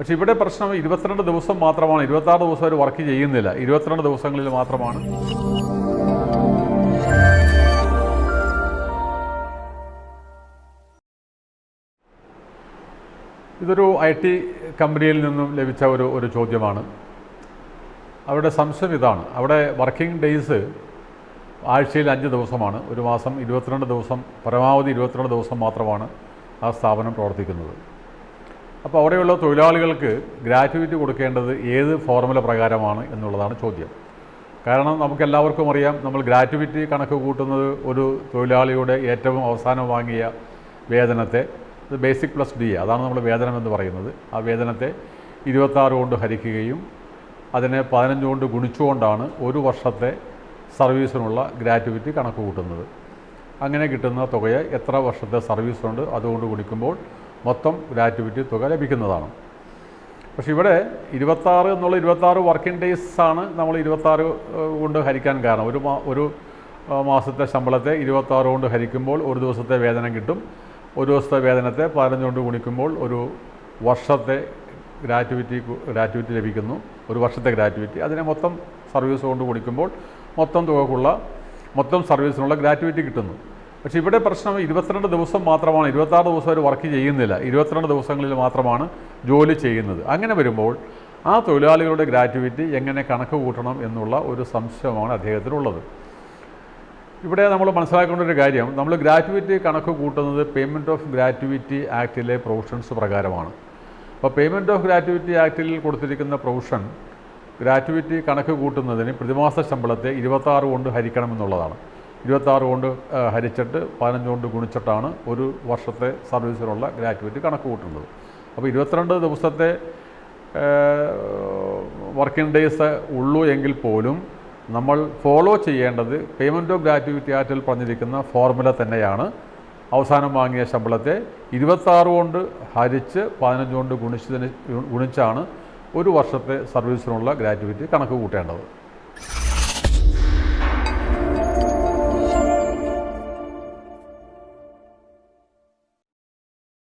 പക്ഷേ ഇവിടെ പ്രശ്നം 22 ദിവസം മാത്രമാണ്. 26 ദിവസം അവർ വർക്ക് ചെയ്യുന്നില്ല. 22 ദിവസങ്ങളിൽ മാത്രമാണ്. ഇതൊരു IT കമ്പനിയിൽ നിന്നും ലഭിച്ച ഒരു ചോദ്യമാണ്. അവരുടെ സംശയം ഇതാണ്. അവിടെ വർക്കിംഗ് ഡേയ്സ് ആഴ്ചയിൽ 5 ദിവസമാണ്. ഒരു മാസം 22 ദിവസം, പരമാവധി 22 ദിവസം മാത്രമാണ് ആ സ്ഥാപനം പ്രവർത്തിക്കുന്നത്. അപ്പോൾ അവിടെയുള്ള തൊഴിലാളികൾക്ക് ഗ്രാറ്റുവിറ്റി കൊടുക്കേണ്ടത് ഏത് ഫോർമുല പ്രകാരമാണ് എന്നുള്ളതാണ് ചോദ്യം. കാരണം നമുക്കെല്ലാവർക്കും അറിയാം, നമ്മൾ ഗ്രാറ്റുവിറ്റി കണക്ക് കൂട്ടുന്നത് ഒരു തൊഴിലാളിയുടെ ഏറ്റവും അവസാനം വാങ്ങിയ വേതനത്തെ, ഇത് ബേസിക് പ്ലസ് ഡി, അതാണ് നമ്മൾ വേതനം എന്ന് പറയുന്നത്. ആ വേതനത്തെ 26 കൊണ്ട് ഹരിക്കുകയും അതിനെ 15 കൊണ്ട് ഗുണിച്ചുകൊണ്ടാണ് ഒരു വർഷത്തെ സർവീസിനുള്ള ഗ്രാറ്റുവിറ്റി കണക്ക് കൂട്ടുന്നത്. അങ്ങനെ കിട്ടുന്ന തുകയെ എത്ര വർഷത്തെ സർവീസുണ്ട് അതുകൊണ്ട് ഗുണിക്കുമ്പോൾ മൊത്തം ഗ്രാറ്റുവിറ്റി തുക ലഭിക്കുന്നതാണ്. പക്ഷേ ഇവിടെ 26 എന്നുള്ള 26 വർക്കിംഗ് ഡേയ്സാണ് നമ്മൾ 26 കൊണ്ട് ഹരിക്കാൻ കാരണം. ഒരു മാസത്തെ ശമ്പളത്തെ 26 കൊണ്ട് ഹരിക്കുമ്പോൾ ഒരു ദിവസത്തെ വേതനം കിട്ടും. ഒരു ദിവസത്തെ വേതനത്തെ 15 കൊണ്ട് ഗുണിക്കുമ്പോൾ ഒരു വർഷത്തെ ഗ്രാറ്റുവിറ്റി ലഭിക്കുന്നു. ഒരു വർഷത്തെ ഗ്രാറ്റുവിറ്റി, അതിനെ മൊത്തം സർവീസ് കൊണ്ട് ഗുണിക്കുമ്പോൾ മൊത്തം സർവീസിനുള്ള ഗ്രാറ്റുവിറ്റി കിട്ടുന്നു. പക്ഷേ ഇവിടെ പ്രശ്നം 22 ദിവസം മാത്രമാണ്. 26 ദിവസം അവർ വർക്ക് ചെയ്യുന്നില്ല. 22 ദിവസങ്ങളിൽ മാത്രമാണ് ജോലി ചെയ്യുന്നത്. അങ്ങനെ വരുമ്പോൾ ആ തൊഴിലാളികളുടെ ഗ്രാറ്റുവിറ്റി എങ്ങനെ കണക്ക് കൂട്ടണം എന്നുള്ള ഒരു സംശയമാണ് അദ്ദേഹത്തിനുള്ളത്. ഇവിടെ നമ്മൾ മനസ്സിലാക്കേണ്ട ഒരു കാര്യം, നമ്മൾ ഗ്രാറ്റുവിറ്റി കണക്ക് കൂട്ടുന്നത് പേയ്മെൻറ്റ് ഓഫ് ഗ്രാറ്റുവിറ്റി ആക്ടിലെ പ്രൊവിഷൻസ് പ്രകാരമാണ്. അപ്പോൾ പേയ്മെൻറ്റ് ഓഫ് ഗ്രാറ്റുവിറ്റി ആക്ടിൽ കൊടുത്തിരിക്കുന്ന പ്രൊവിഷൻ ഗ്രാറ്റുവിറ്റി കണക്ക് കൂട്ടുന്നതിന് പ്രതിമാസ ശമ്പളത്തെ 26 കൊണ്ട് ഹരിക്കണമെന്നുള്ളതാണ്. 26 കൊണ്ട് ഹരിച്ചിട്ട് 15 കൊണ്ട് ഗുണിച്ചിട്ടാണ് ഒരു വർഷത്തെ സർവീസിനുള്ള ഗ്രാറ്റുവിറ്റി കണക്ക് കൂട്ടുന്നത്. അപ്പോൾ 22 ദിവസത്തെ വർക്കിംഗ് ഡേയ്സ് ഉള്ളൂ എങ്കിൽ പോലും നമ്മൾ ഫോളോ ചെയ്യേണ്ടത് പേയ്മെൻറ്റ് ഓഫ് ഗ്രാറ്റുവിറ്റി ആക്ടിൽ പറഞ്ഞിരിക്കുന്ന ഫോർമുല തന്നെയാണ്. അവസാനം വാങ്ങിയ ശമ്പളത്തെ 26 കൊണ്ട് ഹരിച്ച് 15 കൊണ്ട് ഗുണിച്ചാണ് ഒരു വർഷത്തെ സർവീസിനുള്ള ഗ്രാറ്റുവിറ്റി കണക്ക് കൂട്ടേണ്ടത്.